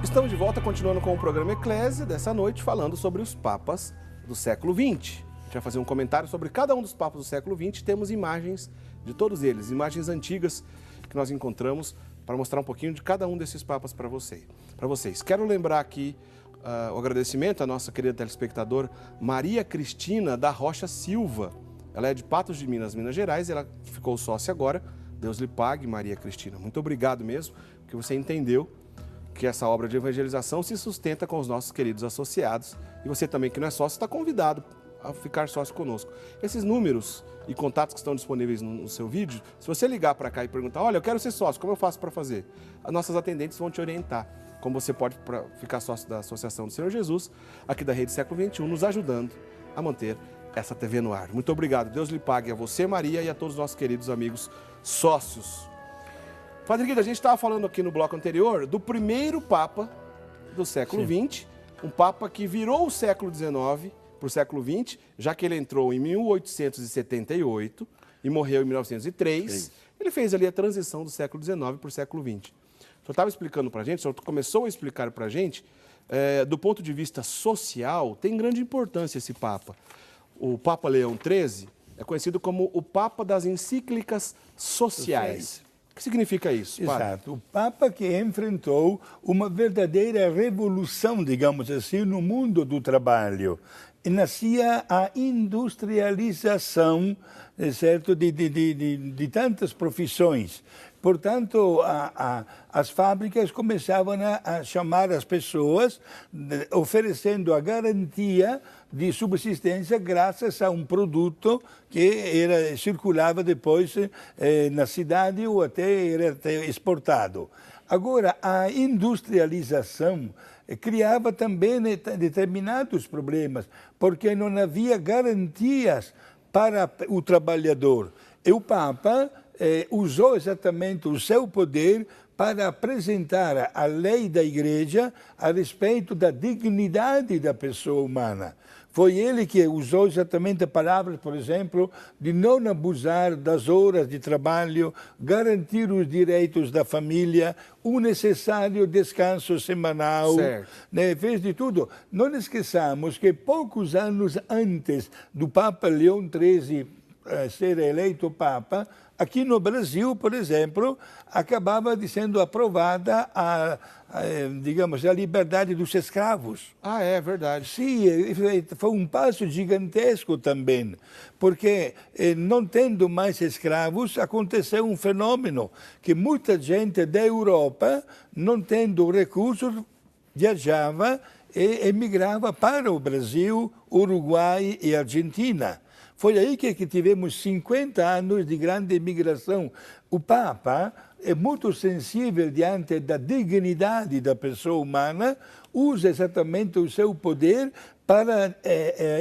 Estamos de volta, continuando com o programa Eclésia, dessa noite, falando sobre os papas do século XX. A gente vai fazer um comentário sobre cada um dos papas do século XX. Temos imagens de todos eles, imagens antigas que nós encontramos para mostrar um pouquinho de cada um desses papas para vocês. Quero lembrar aqui o agradecimento à nossa querida telespectadora Maria Cristina da Rocha Silva. Ela é de Patos de Minas, Minas Gerais, ela ficou sócia agora. Deus lhe pague, Maria Cristina. Muito obrigado mesmo, porque você entendeu que essa obra de evangelização se sustenta com os nossos queridos associados. E você também, que não é sócio, está convidado a ficar sócio conosco. Esses números e contatos que estão disponíveis no seu vídeo, se você ligar para cá e perguntar, olha, eu quero ser sócio, como eu faço para fazer? As nossas atendentes vão te orientar. Como você pode ficar sócio da Associação do Senhor Jesus, aqui da Rede Século XXI, nos ajudando a manter essa TV no ar. Muito obrigado. Deus lhe pague a você, Maria, e a todos os nossos queridos amigos sócios. Padre Guido, a gente estava falando aqui no bloco anterior do primeiro Papa do século XX, um Papa que virou o século XIX para o século XX, já que ele entrou em 1878 e morreu em 1903. Ele fez ali a transição do século XIX para o século XX. O senhor estava explicando para a gente, o senhor começou a explicar para a gente, do ponto de vista social, tem grande importância esse Papa. O Papa Leão XIII é conhecido como o Papa das encíclicas sociais. O que significa isso, padre? Exato. O Papa que enfrentou uma verdadeira revolução, digamos assim, no mundo do trabalho. E nascia a industrialização, certo, de tantas profissões. Portanto, as fábricas começavam a chamar as pessoas, oferecendo a garantia de subsistência graças a um produto que circulava depois na cidade ou era até exportado. Agora, a industrialização criava também determinados problemas, porque não havia garantias para o trabalhador. E o Papa usou exatamente o seu poder para apresentar a lei da Igreja a respeito da dignidade da pessoa humana. Foi ele que usou exatamente a palavra, por exemplo, de não abusar das horas de trabalho, garantir os direitos da família, o necessário descanso semanal, né? Fez de tudo. Não esqueçamos que poucos anos antes do Papa Leão XIII ser eleito Papa, aqui no Brasil, por exemplo, acabava de sendo aprovada digamos, a liberdade dos escravos. Ah, é verdade. Sim, foi um passo gigantesco também, porque não tendo mais escravos, aconteceu um fenômeno que muita gente da Europa, não tendo recursos, viajava e emigrava para o Brasil, Uruguai e Argentina. Foi aí que tivemos 50 anos de grande imigração. O Papa é muito sensível diante da dignidade da pessoa humana, usa exatamente o seu poder para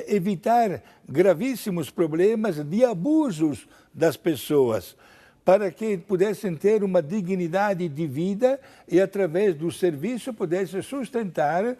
evitar gravíssimos problemas de abusos das pessoas, para que pudessem ter uma dignidade de vida e, através do serviço, pudessem sustentar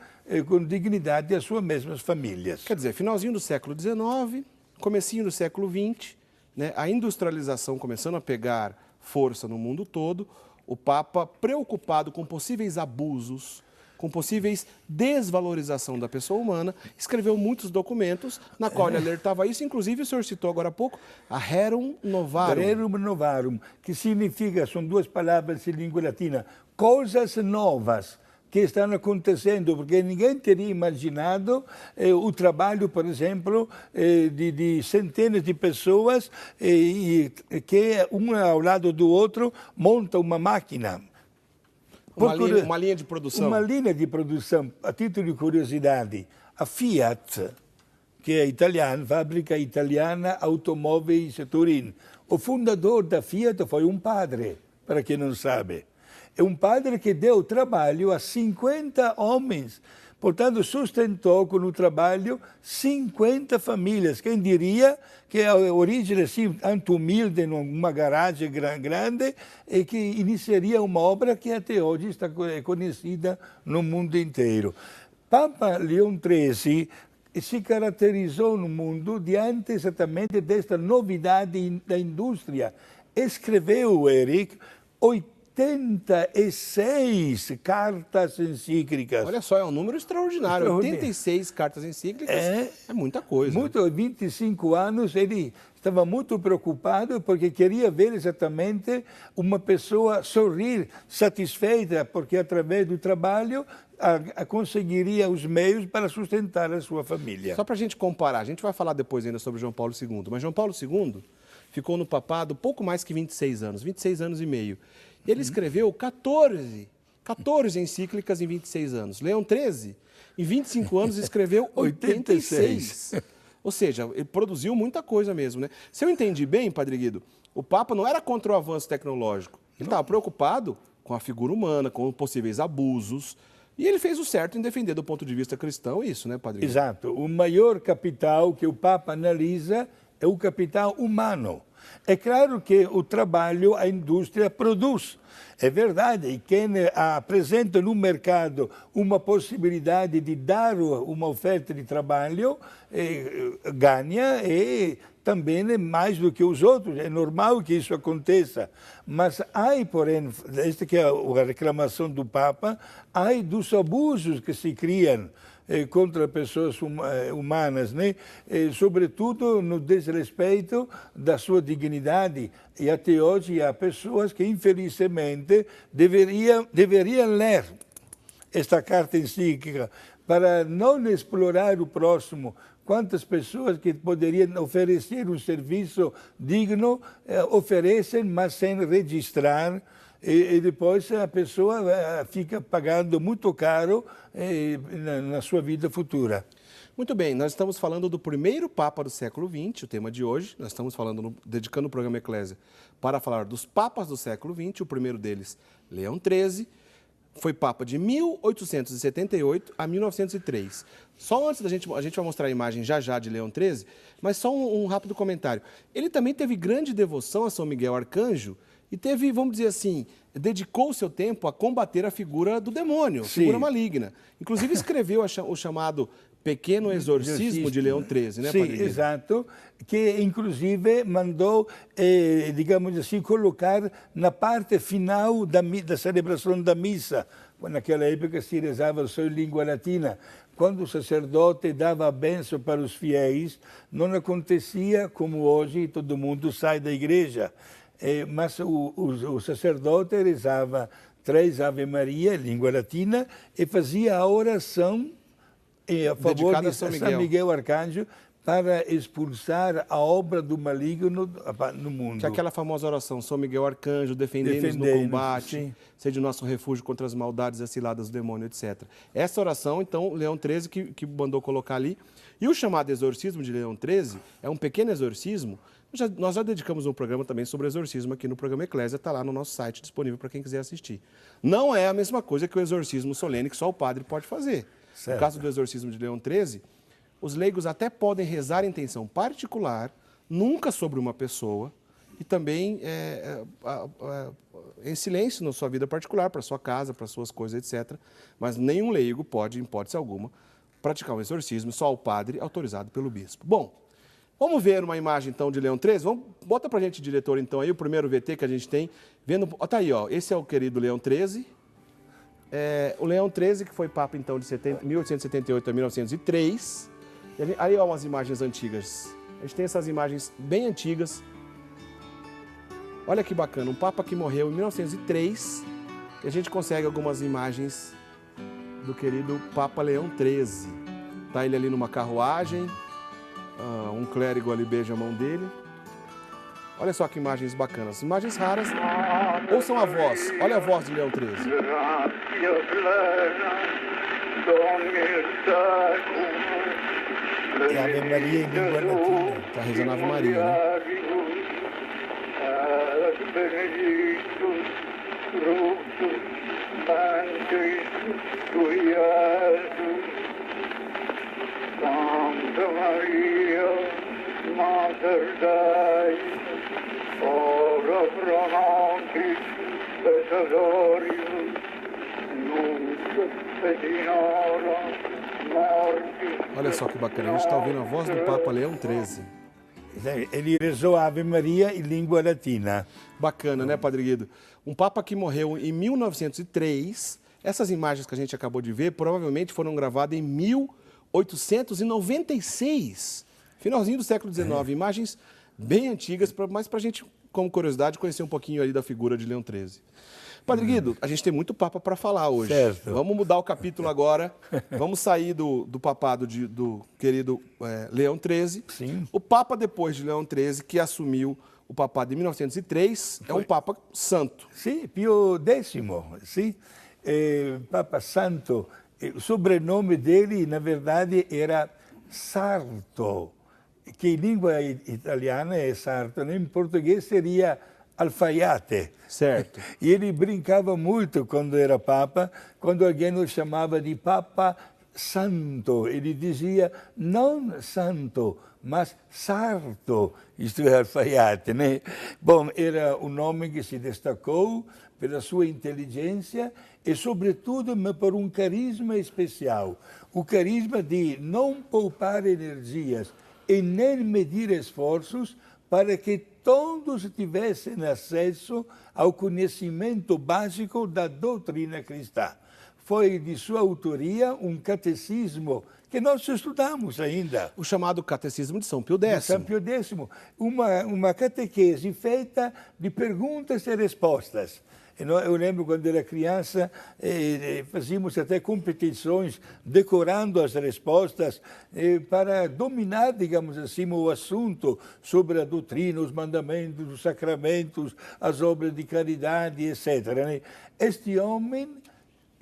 com dignidade as suas mesmas famílias. Quer dizer, finalzinho do século XIX, comecinho do século XX, né, a industrialização começando a pegar força no mundo todo, o Papa, preocupado com possíveis abusos, com possíveis desvalorização da pessoa humana, escreveu muitos documentos na qual ele alertava isso. Inclusive, o senhor citou agora há pouco, a Rerum Novarum. Rerum Novarum, que significa, são duas palavras em língua latina, coisas novas que estão acontecendo, porque ninguém teria imaginado o trabalho, por exemplo, de centenas de pessoas que, um ao lado do outro, monta uma máquina. Uma linha de produção. Uma linha de produção. A título de curiosidade, a Fiat, que é italiana, fábrica italiana, automóveis Turim. O fundador da Fiat foi um padre, para quem não sabe. É um padre que deu trabalho a 50 homens. Portanto, sustentou com o trabalho 50 famílias. Quem diria que a origem assim, tanto humilde, numa garagem grande, e que iniciaria uma obra que até hoje está conhecida no mundo inteiro. Papa Leão XIII se caracterizou no mundo diante exatamente desta novidade da indústria. Escreveu, Eric, 86 cartas encíclicas. Olha só, é um número extraordinário. 86 cartas encíclicas é muita coisa. Muito, 25 anos, ele estava muito preocupado porque queria ver exatamente uma pessoa sorrir, satisfeita, porque através do trabalho conseguiria os meios para sustentar a sua família. Só para a gente comparar, a gente vai falar depois ainda sobre João Paulo II, mas João Paulo II ficou no papado pouco mais que 26 anos, 26 anos e meio. Ele escreveu 14 encíclicas em 26 anos. Leão XIII, em 25 anos, escreveu 86. Ou seja, ele produziu muita coisa mesmo, né? Se eu entendi bem, Padre Guido, o Papa não era contra o avanço tecnológico. Ele estava preocupado com a figura humana, com possíveis abusos. E ele fez o certo em defender, do ponto de vista cristão, isso, né, Padre Guido? Exato. O maior capital que o Papa analisa é o capital humano. É claro que o trabalho, a indústria produz. É verdade, e quem apresenta no mercado uma possibilidade de dar uma oferta de trabalho ganha e também mais do que os outros. É normal que isso aconteça. Mas há, porém, esta que é a reclamação do Papa, há dos abusos que se criam contra pessoas humanas, né? Sobretudo no desrespeito da sua dignidade. E até hoje há pessoas que, infelizmente, deveriam ler esta carta encíclica para não explorar o próximo. Quantas pessoas que poderiam oferecer um serviço digno oferecem, mas sem registrar. E depois a pessoa fica pagando muito caro na sua vida futura. Muito bem, nós estamos falando do primeiro Papa do século XX, o tema de hoje. Nós estamos dedicando o programa Eclésia para falar dos Papas do século XX. O primeiro deles, Leão XIII, foi Papa de 1878 a 1903. Só antes a gente vai mostrar a imagem já de Leão XIII, mas só um rápido comentário. Ele também teve grande devoção a São Miguel Arcanjo, e teve, vamos dizer assim, dedicou o seu tempo a combater a figura do demônio, a figura maligna. Inclusive escreveu o chamado Pequeno Exorcismo de Leão XIII, né, Sim, Padre Guido? exato, que inclusive mandou, digamos assim, colocar na parte final da celebração da missa. Naquela época se rezava só em língua latina. Quando o sacerdote dava a bênção para os fiéis, não acontecia como hoje, todo mundo sai da igreja. Mas o sacerdote rezava 3 Ave Maria em língua latina e fazia a oração a favor de São Miguel Arcanjo para expulsar a obra do maligno no mundo. Que é aquela famosa oração, São Miguel Arcanjo, defendendo-nos no combate, seja o nosso refúgio contra as maldades e as ciladas do demônio, etc. Essa oração, então, Leão XIII que mandou colocar ali. E o chamado exorcismo de Leão XIII é um pequeno exorcismo. Nós já dedicamos um programa também sobre exorcismo aqui no programa Eclésia, está lá no nosso site, disponível para quem quiser assistir. Não é a mesma coisa que o exorcismo solene que só o padre pode fazer. Certo. No caso do exorcismo de Leão XIII, os leigos até podem rezar em intenção particular, nunca sobre uma pessoa, e também em silêncio na sua vida particular, para sua casa, para suas coisas, etc. Mas nenhum leigo pode, em hipótese alguma, praticar um exorcismo, só o padre autorizado pelo bispo. Bom, vamos ver uma imagem, então, de Leão XIII? Bota para a gente, diretor, então, aí o primeiro VT que a gente tem. Tá aí, ó, esse é o querido Leão XIII. O Leão XIII, que foi Papa, então, de 1878 a 1903. Aí, ó, umas imagens antigas. A gente tem essas imagens bem antigas. Olha que bacana, um Papa que morreu em 1903. E a gente consegue algumas imagens do querido Papa Leão XIII. Tá ele ali numa carruagem. Um clérigo ali beija a mão dele. Olha só que imagens bacanas, imagens raras. Ouçam a voz, olha a voz de Leão XIII. É Ave Maria em língua latina. Está rezando Ave Maria, né? Santa Maria, Mater Dei, ora pro nobis peccatoribus, nunc et in hora mortis. Olha só que bacana, a gente está ouvindo a voz do Papa Leão XIII. Ele rezou a Ave Maria em língua latina. Bacana, né, Padre Guido? Um Papa que morreu em 1903. Essas imagens que a gente acabou de ver provavelmente foram gravadas em 1896, finalzinho do século XIX. Imagens bem antigas, mas para a gente, como curiosidade, conhecer um pouquinho ali da figura de Leão XIII. Padre Guido, a gente tem muito Papa para falar hoje. Certo. Vamos mudar o capítulo agora. Vamos sair do papado do querido Leão XIII. Sim. O Papa depois de Leão XIII, que assumiu o papado em 1903, é um Papa santo. Sim, Pio X, sim. Papa Santo. O sobrenome dele, na verdade, era Sarto, que em língua italiana é Sarto, em português seria alfaiate. Certo. E ele brincava muito quando era Papa, quando alguém o chamava de Papa Santo. Ele dizia, não Santo, mas Sarto, isto é alfaiate, né? Bom, era um homem que se destacou pela sua inteligência e, sobretudo, por um carisma especial. O carisma de não poupar energias e nem medir esforços para que todos tivessem acesso ao conhecimento básico da doutrina cristã. Foi de sua autoria um catecismo que nós estudamos ainda. O chamado Catecismo de São Pio X. São Pio X, uma catequese feita de perguntas e respostas. Eu lembro quando era criança, fazíamos até competições decorando as respostas para dominar, digamos assim, o assunto sobre a doutrina, os mandamentos, os sacramentos, as obras de caridade, etc. Este homem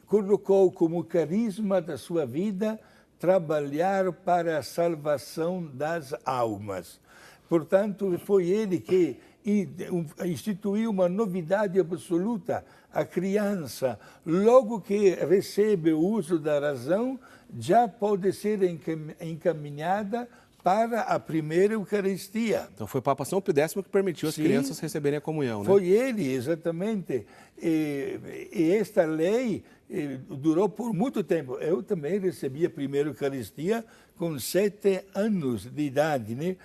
colocou como carisma da sua vida trabalhar para a salvação das almas. Portanto, foi ele que instituiu uma novidade absoluta. A criança, logo que recebe o uso da razão, já pode ser encaminhada para a primeira Eucaristia. Então foi o Papa São Pio X que permitiu as crianças receberem a comunhão, né? Foi ele, exatamente. E esta lei durou por muito tempo. Eu também recebi a primeira Eucaristia com 7 anos de idade, né?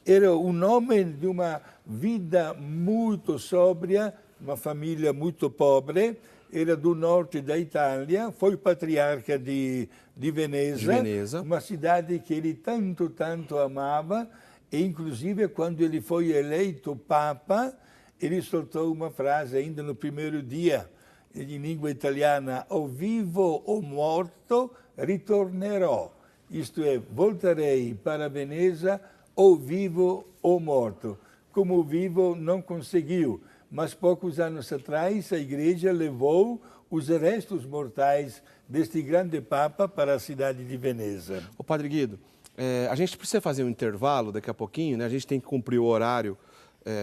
Era um homem de uma vida muito sóbria, uma família muito pobre, era do norte da Itália, foi patriarca de Veneza, uma cidade que ele tanto amava, e inclusive quando ele foi eleito Papa, ele soltou uma frase ainda no primeiro dia, em língua italiana, o vivo o morto ritornerò, isto é, voltarei para Veneza ou vivo ou morto. Como vivo não conseguiu, mas poucos anos atrás a Igreja levou os restos mortais deste grande Papa para a cidade de Veneza. Ô Padre Guido, a gente precisa fazer um intervalo daqui a pouquinho, né? A gente tem que cumprir o horário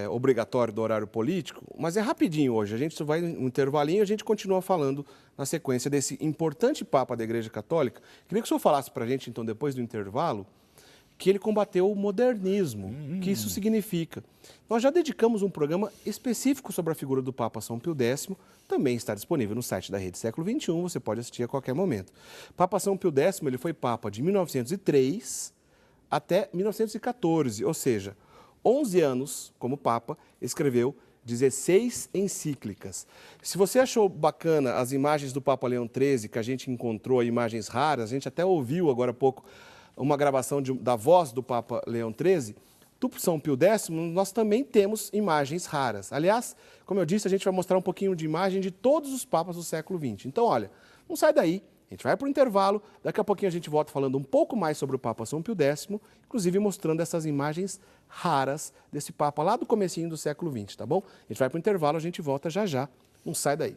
obrigatório do horário político, mas é rapidinho hoje. A gente vai um intervalinho e a gente continua falando na sequência desse importante Papa da Igreja Católica. Queria que o senhor falasse para a gente, então, depois do intervalo, que ele combateu o modernismo, que isso significa. Nós já dedicamos um programa específico sobre a figura do Papa São Pio X, também está disponível no site da Rede Século XXI, você pode assistir a qualquer momento. Papa São Pio X, ele foi Papa de 1903 até 1914, ou seja, 11 anos como Papa, escreveu 16 encíclicas. Se você achou bacana as imagens do Papa Leão XIII, que a gente encontrou imagens raras, a gente até ouviu agora há pouco uma gravação da voz do Papa Leão XIII, do São Pio X, nós também temos imagens raras. Aliás, como eu disse, a gente vai mostrar um pouquinho de imagem de todos os papas do século XX. Então, olha, não sai daí, a gente vai para o intervalo, daqui a pouquinho a gente volta falando um pouco mais sobre o Papa São Pio X, inclusive mostrando essas imagens raras desse Papa lá do comecinho do século XX, tá bom? A gente vai para o intervalo, a gente volta já já, não sai daí.